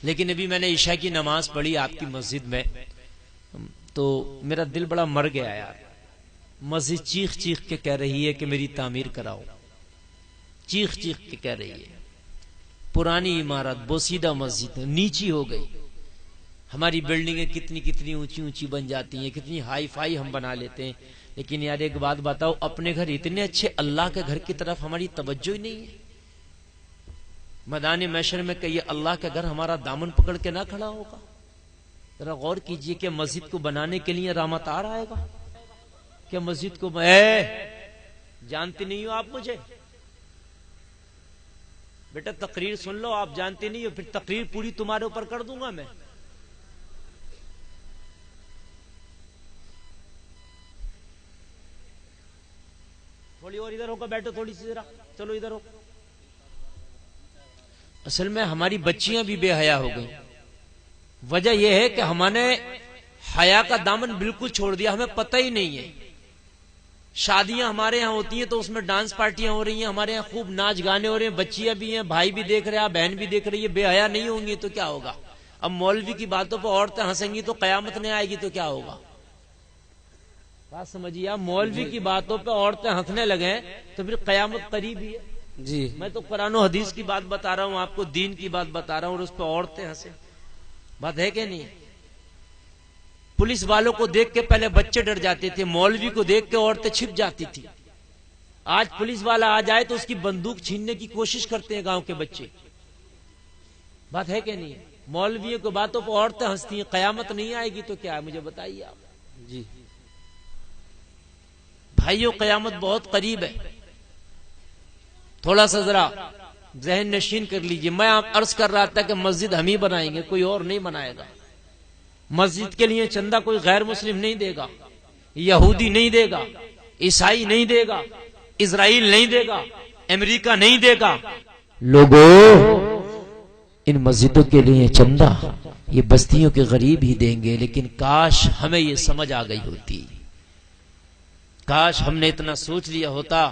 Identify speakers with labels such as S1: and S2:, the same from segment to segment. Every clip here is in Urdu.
S1: لیکن ابھی میں نے عشاء کی نماز پڑھی آپ کی مسجد میں تو میرا دل بڑا مر گیا یار. مسجد چیخ چیخ کے کہہ رہی ہے کہ میری تعمیر کراؤ, چیخ چیخ کے کہہ رہی ہے. پرانی عمارت, بوسیدہ مسجد نیچی ہو گئی. ہماری بلڈنگیں کتنی کتنی اونچی اونچی بن جاتی ہیں, کتنی ہائی فائی ہم بنا لیتے ہیں, لیکن یار ایک بات بتاؤ, اپنے گھر اتنے اچھے, اللہ کے گھر کی طرف ہماری توجہ ہی نہیں ہے. میدان محشر میں کہیے اللہ کا گھر ہمارا دامن پکڑ کے نہ کھڑا ہوگا. ذرا غور کیجئے کہ مسجد کو بنانے کے لیے رحمت آ رہا ہے گا کہ مسجد کو جانتے نہیں ہو آپ مجھے, بیٹا تقریر سن لو, آپ جانتے نہیں ہو, پھر تقریر پوری تمہارے اوپر کر دوں گا میں. تھوڑی اور ادھر ہو کر بیٹھو, تھوڑی سی ذرا, چلو ادھر ہو. اصل میں ہماری بچیاں بھی بے حیا ہو گئی. وجہ یہ ہے کہ ہم نے حیا کا دامن بالکل چھوڑ دیا, ہمیں پتہ ہی نہیں ہے. شادیاں ہمارے ہاں ہوتی ہیں تو اس میں ڈانس پارٹیاں ہو رہی ہیں, ہمارے ہاں خوب ناچ گانے ہو رہے ہیں, بچیاں بھی ہیں, بھائی بھی دیکھ رہے ہیں, بہن بھی دیکھ رہی ہے. بے حیا نہیں ہوں گی تو کیا ہوگا؟ اب مولوی کی باتوں پہ عورتیں ہنسیں گی تو قیامت نہیں آئے گی تو کیا ہوگا؟ بات سمجھیے, آپ مولوی کی باتوں پہ عورتیں ہنسنے لگیں تو پھر قیامت قریب ہی ہے.
S2: جی
S1: میں تو قرآن و حدیث کی بات بتا رہا ہوں آپ کو, دین کی بات بتا رہا ہوں, اور اس پہ عورتیں ہنسیں. بات ہے کہ نہیں؟ پولیس والوں کو دیکھ کے پہلے بچے ڈر جاتے تھے, مولوی کو دیکھ کے عورتیں چھپ جاتی تھی. آج پولیس والا آ جائے تو اس کی بندوق چھیننے کی کوشش کرتے ہیں گاؤں کے بچے. بات ہے کہ نہیں؟ مولویوں کی باتوں پہ عورتیں ہنستی ہیں, قیامت نہیں آئے گی تو کیا ہے؟ مجھے بتائیے آپ.
S2: جی
S1: بھائیو, قیامت بہت قریب ہے. تھوڑا سا ذرا ذہن نشین کر لیجئے. میں عرض کر رہا تھا کہ مسجد ہم ہی بنائیں گے, کوئی اور نہیں بنائے گا. مسجد کے لیے چندہ کوئی غیر مسلم نہیں دے گا, یہودی نہیں دے گا, عیسائی نہیں دے گا, اسرائیل نہیں دے گا, امریکہ نہیں دے گا. لوگوں, ان مسجدوں کے لیے چندہ یہ بستیوں کے غریب ہی دیں گے. لیکن کاش ہمیں یہ سمجھ آ گئی ہوتی, کاش ہم نے اتنا سوچ لیا ہوتا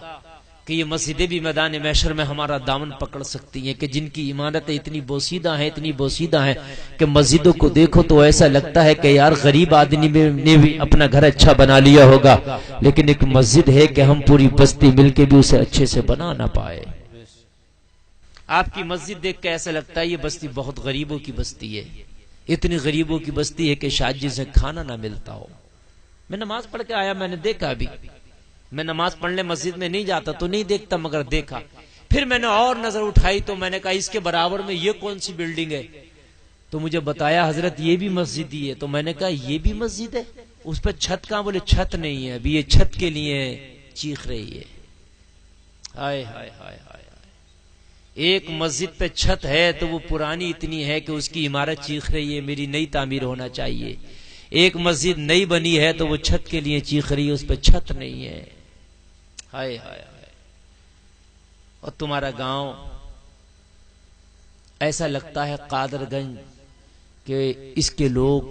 S1: کہ یہ مسجدیں بھی میدان محشر میں ہمارا دامن پکڑ سکتی ہیں, کہ جن کی عمارتیں اتنی بوسیدہ ہیں, اتنی بوسیدہ ہیں کہ مسجدوں کو دیکھو تو ایسا لگتا ہے کہ یار غریب آدمی نے بھی اپنا گھر اچھا بنا لیا ہوگا, لیکن ایک مسجد ہے کہ ہم پوری بستی مل کے بھی اسے اچھے سے بنا نہ پائے. آپ کی مسجد دیکھ کے ایسا لگتا ہے یہ بستی بہت غریبوں کی بستی ہے, اتنی غریبوں کی بستی ہے کہ شاید جسے کھانا نہ ملتا ہو. میں نماز پڑھ کے آیا, میں نے دیکھا, ابھی میں نماز پڑھنے مسجد میں نہیں جاتا تو نہیں دیکھتا, مگر دیکھا. پھر میں نے اور نظر اٹھائی تو میں نے کہا اس کے برابر میں یہ کون سی بلڈنگ ہے؟ تو مجھے بتایا حضرت یہ بھی مسجد ہی ہے. تو میں نے کہا یہ بھی مسجد ہے, اس پہ چھت کہاں؟ بولے چھت نہیں ہے, ابھی یہ چھت کے لیے چیخ رہی ہے. ہائے ہائے ہائے ہائے, ایک مسجد پہ چھت ہے تو وہ پرانی اتنی ہے کہ اس کی عمارت چیخ رہی ہے میری نئی تعمیر ہونا چاہیے. ایک مسجد نئی بنی ہے تو وہ چھت کے لیے چیخ رہی ہے, اس پہ چھت نہیں ہے. ہائے ہائے ہائے. اور تمہارا گاؤں ایسا لگتا ہے قادر گنج کہ اس کے لوگ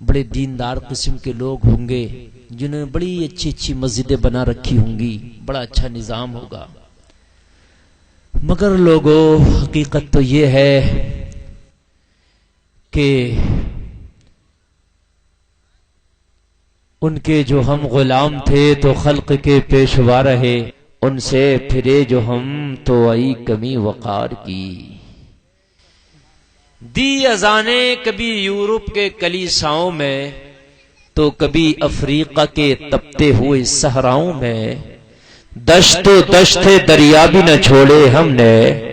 S1: بڑے دیندار قسم کے لوگ ہوں گے, جنہوں نے بڑی اچھی اچھی مسجدیں بنا رکھی ہوں گی, بڑا اچھا نظام ہوگا. مگر لوگوں, حقیقت تو یہ ہے کہ ان کے جو ہم غلام تھے تو خلق کے پیشوا رہے, ان سے پھرے جو ہم تو آئی کمی وقار کی. دی اذانیں کبھی یورپ کے کلیساؤں میں تو کبھی افریقہ کے تپتے ہوئے صحراؤں میں, دشت و دشت دریا بھی نہ چھوڑے ہم نے,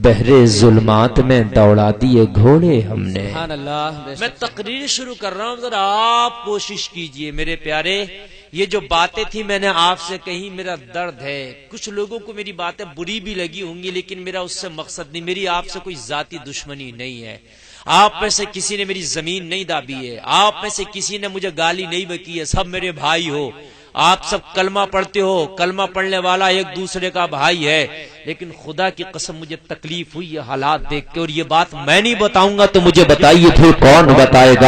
S1: بحر ظلمات میں دوڑا دیے گھوڑے ہم نے.
S2: سبحان اللہ.
S1: میں تقریر شروع کر رہا ہوں, ذرا آپ کوشش کیجئے میرے پیارے. یہ جو باتیں تھی میں نے آپ سے کہی, میرا درد ہے. کچھ لوگوں کو میری باتیں بری بھی لگی ہوں گی, لیکن میرا اس سے مقصد نہیں, میری آپ سے کوئی ذاتی دشمنی نہیں ہے. آپ میں سے کسی نے میری زمین نہیں دابی ہے, آپ میں سے کسی نے مجھے گالی نہیں بکی ہے, سب میرے بھائی ہو. آپ سب کلمہ پڑھتے ہو, کلمہ پڑھنے والا ایک دوسرے کا بھائی ہے. لیکن خدا کی قسم مجھے تکلیف ہوئی یہ حالات دیکھ کے, اور یہ بات میں نہیں بتاؤں گا تو مجھے بتائیے پھر کون بتائے گا؟